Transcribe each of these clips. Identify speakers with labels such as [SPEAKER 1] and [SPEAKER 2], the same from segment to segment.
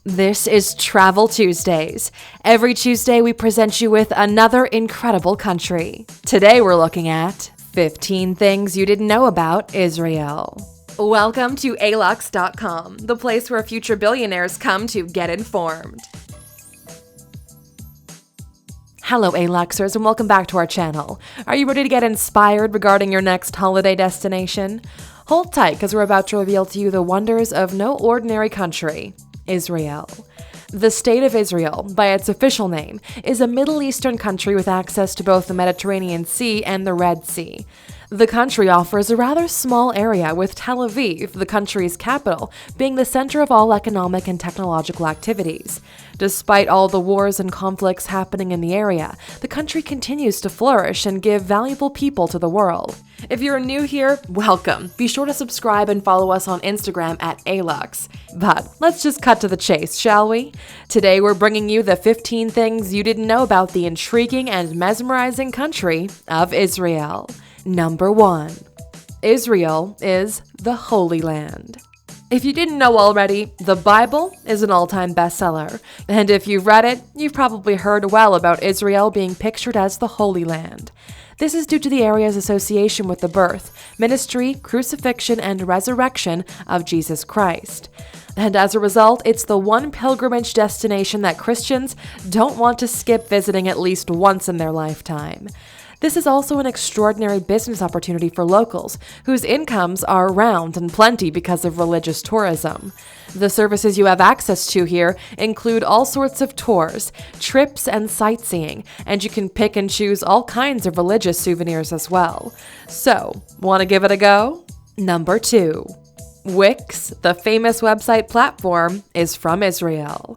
[SPEAKER 1] This is Travel Tuesdays. Every Tuesday, we present you with another incredible country. Today, we're looking at 15 things you didn't know about Israel. Welcome to Alux.com, the place where future billionaires come to get informed. Hello, Aluxers, and welcome back to our channel. Are you ready to get inspired regarding your next holiday destination? Hold tight, because we're about to reveal to you the wonders of no ordinary country, Israel. The State of Israel, by its official name, is a Middle Eastern country with access to both the Mediterranean Sea and the Red Sea. The country offers a rather small area, with Tel Aviv, the country's capital, being the center of all economic and technological activities. Despite all the wars and conflicts happening in the area, the country continues to flourish and give valuable people to the world. If you're new here, welcome. Be sure to subscribe and follow us on Instagram at Alux. But let's just cut to the chase, shall we? Today we're bringing you the 15 things you didn't know about the intriguing and mesmerizing country of Israel. Number 1. Israel is the Holy Land. If you didn't know already, the Bible is an all-time bestseller. And if you've read it, you've probably heard well about Israel being pictured as the Holy Land. This is due to the area's association with the birth, ministry, crucifixion, and resurrection of Jesus Christ. And as a result, it's the one pilgrimage destination that Christians don't want to skip visiting at least once in their lifetime. This is also an extraordinary business opportunity for locals, whose incomes are round and plenty because of religious tourism. The services you have access to here include all sorts of tours, trips, and sightseeing, and you can pick and choose all kinds of religious souvenirs as well. So, want to give it a go? Number 2. Wix, the famous website platform, is from Israel.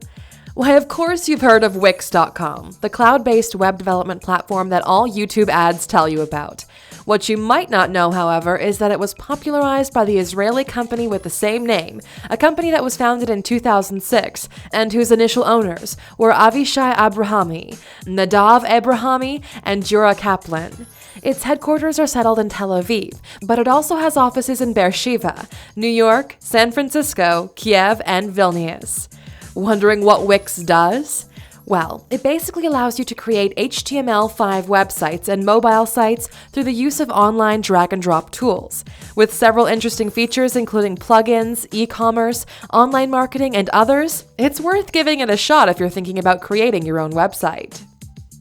[SPEAKER 1] Why, of course you've heard of Wix.com, the cloud-based web development platform that all YouTube ads tell you about. What you might not know, however, is that it was popularized by the Israeli company with the same name, a company that was founded in 2006, and whose initial owners were Avishai Abrahami, Nadav Abrahami, and Jura Kaplan. Its headquarters are settled in Tel Aviv, but it also has offices in Beersheba, New York, San Francisco, Kiev, and Vilnius. Wondering what Wix does? Well, it basically allows you to create HTML5 websites and mobile sites through the use of online drag-and-drop tools, with several interesting features including plugins, e-commerce, online marketing, and others. It's worth giving it a shot if you're thinking about creating your own website.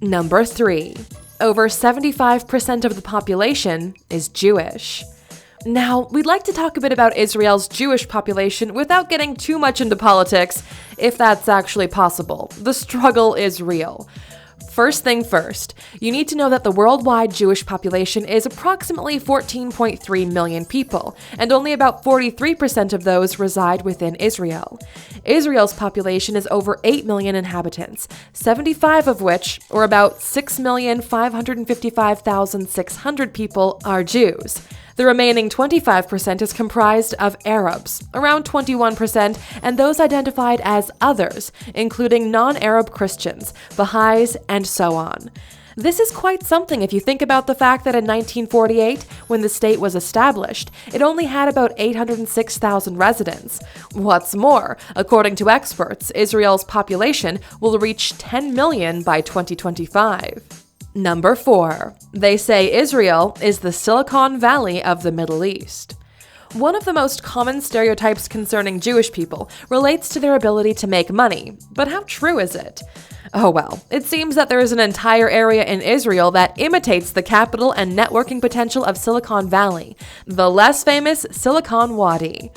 [SPEAKER 1] Number 3. Over 75% of the population is Jewish. Now, we'd like to talk a bit about Israel's Jewish population without getting too much into politics, if that's actually possible. The struggle is real. First thing first, you need to know that the worldwide Jewish population is approximately 14.3 million people, and only about 43% of those reside within Israel. Israel's population is over 8 million inhabitants, 75 of which, or about 6,555,600 people, are Jews. The remaining 25% is comprised of Arabs, around 21%, and those identified as others, including non-Arab Christians, Baha'is, and so on. This is quite something if you think about the fact that in 1948, when the state was established, it only had about 806,000 residents. What's more, according to experts, Israel's population will reach 10 million by 2025. Number 4. They say Israel is the Silicon Valley of the Middle East. One of the most common stereotypes concerning Jewish people relates to their ability to make money, but how true is it? Oh well, it seems that there is an entire area in Israel that imitates the capital and networking potential of Silicon Valley, the less famous Silicon Wadi.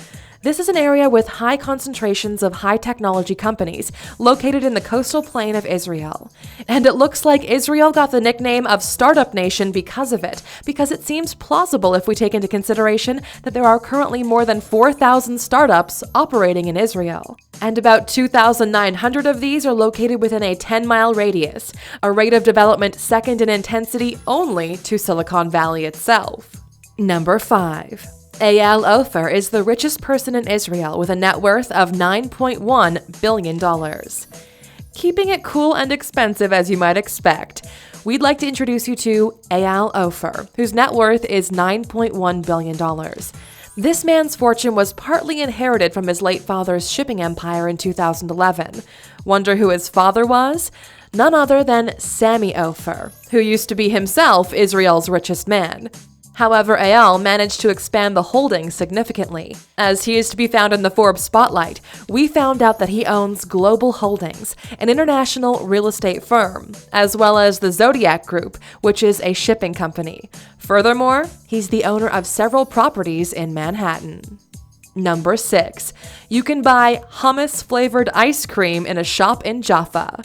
[SPEAKER 1] This is an area with high concentrations of high-technology companies located in the coastal plain of Israel. And it looks like Israel got the nickname of Startup Nation because of it, because it seems plausible if we take into consideration that there are currently more than 4,000 startups operating in Israel. And about 2,900 of these are located within a 10-mile radius, a rate of development second in intensity only to Silicon Valley itself. Number 5. Ophir is the richest person in Israel with a net worth of $9.1 billion. Keeping it cool and expensive as you might expect, we'd like to introduce you to Ophir, whose net worth is $9.1 billion. This man's fortune was partly inherited from his late father's shipping empire in 2011. Wonder who his father was? None other than Sammy Ophir, who used to be himself Israel's richest man. However, Eyal managed to expand the holdings significantly. As he is to be found in the Forbes spotlight, we found out that he owns Global Holdings, an international real estate firm, as well as the Zodiac Group, which is a shipping company. Furthermore, he's the owner of several properties in Manhattan. Number 6. You can buy hummus-flavored ice cream in a shop in Jaffa.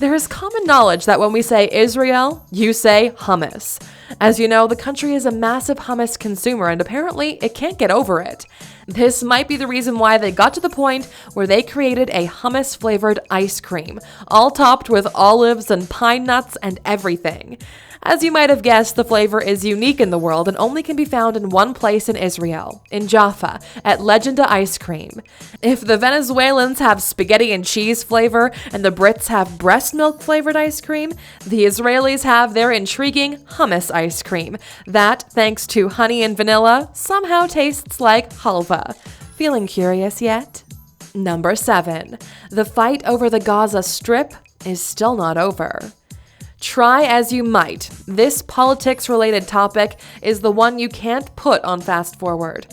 [SPEAKER 1] There is common knowledge that when we say Israel, you say hummus. As you know, the country is a massive hummus consumer and apparently it can't get over it. This might be the reason why they got to the point where they created a hummus-flavored ice cream, all topped with olives and pine nuts and everything. As you might have guessed, the flavor is unique in the world and only can be found in one place in Israel, in Jaffa, at Legenda Ice Cream. If the Venezuelans have spaghetti and cheese flavor and the Brits have breast milk flavored ice cream, the Israelis have their intriguing hummus ice cream that, thanks to honey and vanilla, somehow tastes like halva. Feeling curious yet? Number 7. The fight over the Gaza Strip is still not over. Try as you might, this politics-related topic is the one you can't put on fast forward.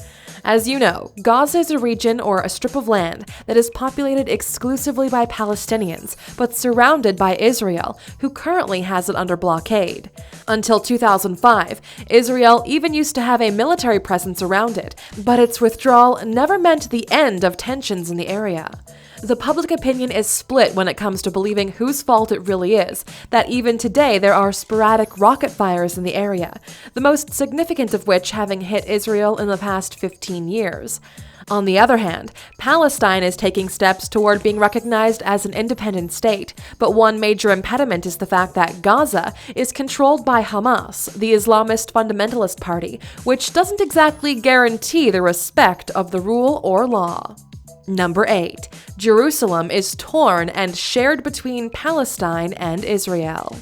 [SPEAKER 1] As you know, Gaza is a region or a strip of land that is populated exclusively by Palestinians, but surrounded by Israel, who currently has it under blockade. Until 2005, Israel even used to have a military presence around it, but its withdrawal never meant the end of tensions in the area. The public opinion is split when it comes to believing whose fault it really is, that even today there are sporadic rocket fires in the area, the most significant of which having hit Israel in the past 15 years. On the other hand, Palestine is taking steps toward being recognized as an independent state, but one major impediment is the fact that Gaza is controlled by Hamas, the Islamist fundamentalist party, which doesn't exactly guarantee the respect of the rule or law. Number 8. Jerusalem is torn and shared between Palestine and Israel.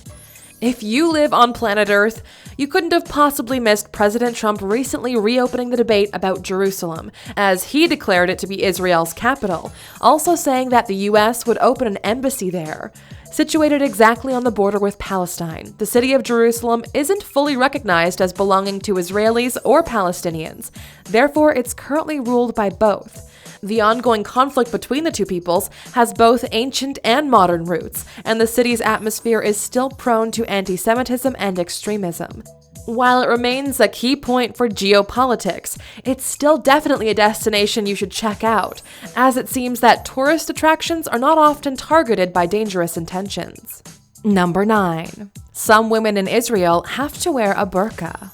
[SPEAKER 1] If you live on planet Earth, you couldn't have possibly missed President Trump recently reopening the debate about Jerusalem, as he declared it to be Israel's capital, also saying that the US would open an embassy there. Situated exactly on the border with Palestine, the city of Jerusalem isn't fully recognized as belonging to Israelis or Palestinians. Therefore, it's currently ruled by both. The ongoing conflict between the two peoples has both ancient and modern roots, and the city's atmosphere is still prone to anti-Semitism and extremism. While it remains a key point for geopolitics, it's still definitely a destination you should check out, as it seems that tourist attractions are not often targeted by dangerous intentions. Number 9. Some women in Israel have to wear a burqa.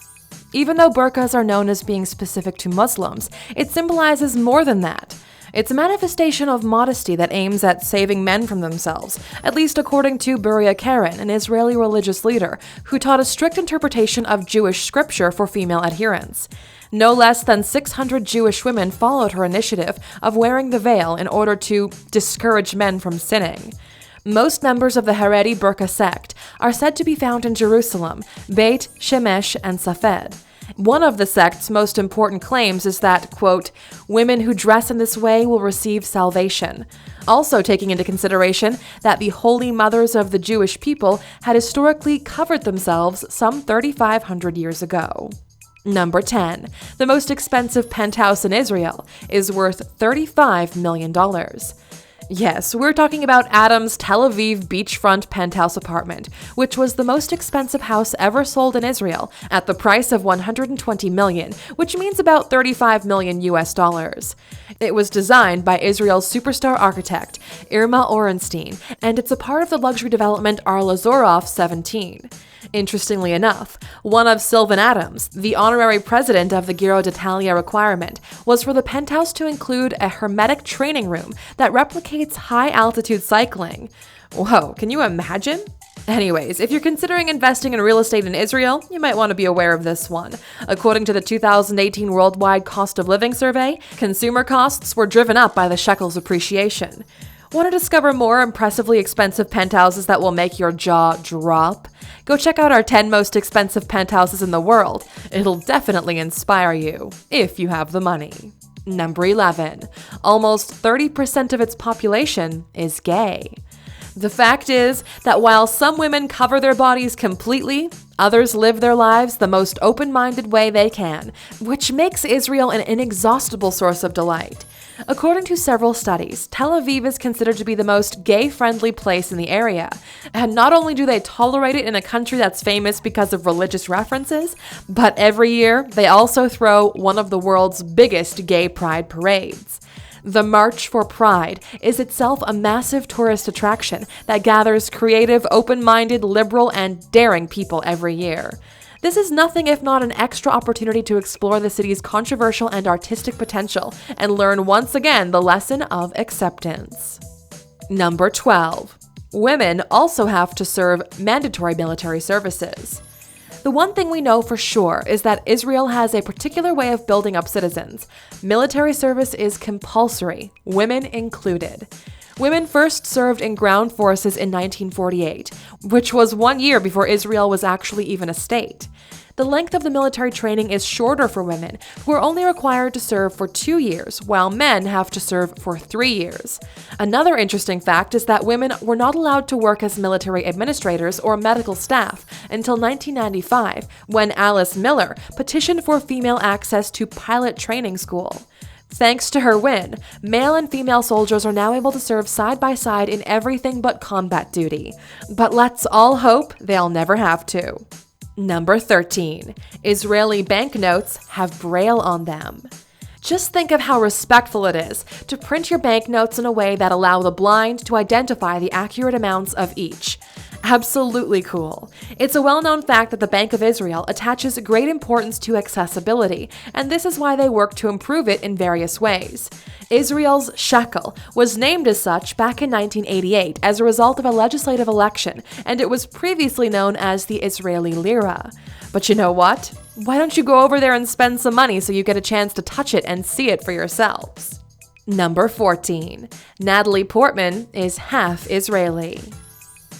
[SPEAKER 1] Even though burqas are known as being specific to Muslims, it symbolizes more than that. It's a manifestation of modesty that aims at saving men from themselves, at least according to Beria Karen, an Israeli religious leader, who taught a strict interpretation of Jewish scripture for female adherents. No less than 600 Jewish women followed her initiative of wearing the veil in order to discourage men from sinning. Most members of the Haredi burqa sect are said to be found in Jerusalem, Beit Shemesh, and Safed. One of the sect's most important claims is that, quote, women who dress in this way will receive salvation. Also taking into consideration that the holy mothers of the Jewish people had historically covered themselves some 3,500 years ago. Number 10. The most expensive penthouse in Israel is worth $35 million. Yes, we're talking about Adam's Tel Aviv beachfront penthouse apartment, which was the most expensive house ever sold in Israel at the price of $120 million, which means about $35 million US. It was designed by Israel's superstar architect, Irma Orenstein, and it's a part of the luxury development Arlazorov 17. Interestingly enough, one of Sylvan Adams, the honorary president of the Giro d'Italia requirement, was for the penthouse to include a hermetic training room that replicates high-altitude cycling. Whoa, can you imagine? Anyways, if you're considering investing in real estate in Israel, you might want to be aware of this one. According to the 2018 Worldwide Cost of Living Survey, consumer costs were driven up by the shekel's appreciation. Want to discover more impressively expensive penthouses that will make your jaw drop? Go check out our 10 most expensive penthouses in the world. It'll definitely inspire you, if you have the money. Number 11. Almost 30% of its population is gay. The fact is that while some women cover their bodies completely, others live their lives the most open-minded way they can, which makes Israel an inexhaustible source of delight. According to several studies, Tel Aviv is considered to be the most gay-friendly place in the area. And not only do they tolerate it in a country that's famous because of religious references, but every year they also throw one of the world's biggest gay pride parades. The March for Pride is itself a massive tourist attraction that gathers creative, open-minded, liberal, and daring people every year. This is nothing if not an extra opportunity to explore the city's controversial and artistic potential and learn once again the lesson of acceptance. Number 12. Women also have to serve mandatory military services. The one thing we know for sure is that Israel has a particular way of building up citizens. Military service is compulsory, women included. Women first served in ground forces in 1948, which was 1 year before Israel was actually even a state. The length of the military training is shorter for women, who are only required to serve for 2 years, while men have to serve for 3 years. Another interesting fact is that women were not allowed to work as military administrators or medical staff until 1995, when Alice Miller petitioned for female access to pilot training school. Thanks to her win, male and female soldiers are now able to serve side by side in everything but combat duty. But let's all hope they'll never have to. Number 13. Israeli banknotes have Braille on them. Just think of how respectful it is to print your banknotes in a way that allow the blind to identify the accurate amounts of each. Absolutely cool. It's a well-known fact that the Bank of Israel attaches great importance to accessibility, and this is why they work to improve it in various ways. Israel's shekel was named as such back in 1988 as a result of a legislative election, and it was previously known as the Israeli lira. But you know what? Why don't you go over there and spend some money so you get a chance to touch it and see it for yourselves? Number 14. Natalie Portman is half Israeli.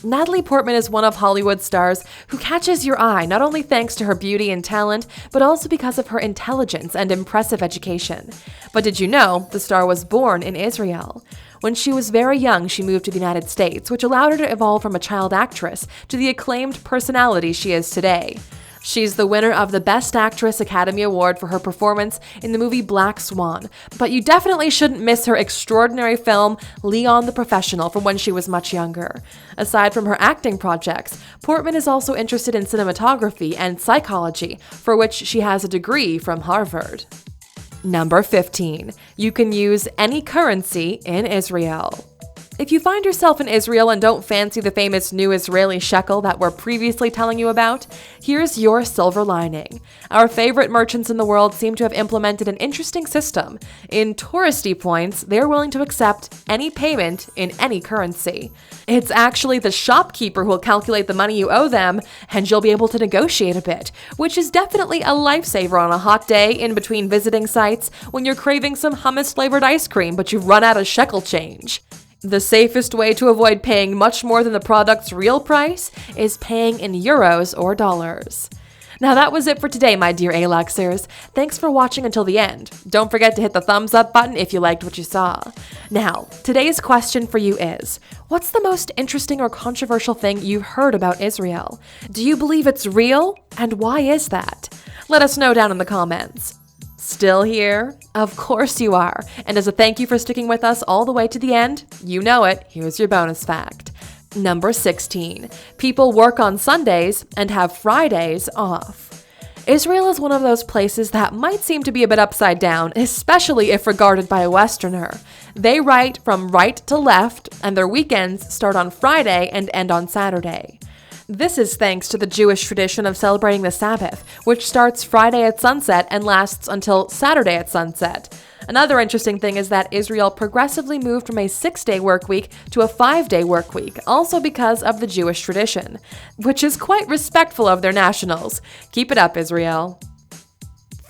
[SPEAKER 1] Natalie Portman is one of Hollywood stars who catches your eye not only thanks to her beauty and talent, but also because of her intelligence and impressive education. But did you know the star was born in Israel? When she was very young, she moved to the United States, which allowed her to evolve from a child actress to the acclaimed personality she is today. She's the winner of the Best Actress Academy Award for her performance in the movie Black Swan, but you definitely shouldn't miss her extraordinary film Leon the Professional from when she was much younger. Aside from her acting projects, Portman is also interested in cinematography and psychology, for which she has a degree from Harvard. Number 15. You can use any currency in Israel. If you find yourself in Israel and don't fancy the famous new Israeli shekel that we're previously telling you about, here's your silver lining. Our favorite merchants in the world seem to have implemented an interesting system. In touristy points, they're willing to accept any payment in any currency. It's actually the shopkeeper who will calculate the money you owe them, and you'll be able to negotiate a bit, which is definitely a lifesaver on a hot day in between visiting sites when you're craving some hummus-flavored ice cream but you've run out of shekel change. The safest way to avoid paying much more than the product's real price is paying in euros or dollars. Now that was it for today, my dear Aluxers. Thanks for watching until the end. Don't forget to hit the thumbs up button if you liked what you saw. Now, today's question for you is, what's the most interesting or controversial thing you've heard about Israel? Do you believe it's real? And why is that? Let us know down in the comments. Still here? Of course you are. And as a thank you for sticking with us all the way to the end, you know it, here's your bonus fact. Number 16. People work on Sundays and have Fridays off. Israel is one of those places that might seem to be a bit upside down, especially if regarded by a Westerner. They write from right to left, and their weekends start on Friday and end on Saturday. This is thanks to the Jewish tradition of celebrating the Sabbath, which starts Friday at sunset and lasts until Saturday at sunset. Another interesting thing is that Israel progressively moved from a 6-day work week to a 5-day work week, also because of the Jewish tradition, which is quite respectful of their nationals. Keep it up, Israel.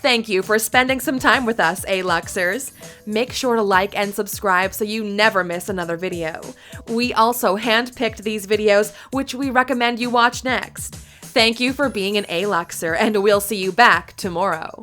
[SPEAKER 1] Thank you for spending some time with us, Aluxers. Make sure to like and subscribe so you never miss another video. We also handpicked these videos, which we recommend you watch next. Thank you for being an Aluxer, and we'll see you back tomorrow.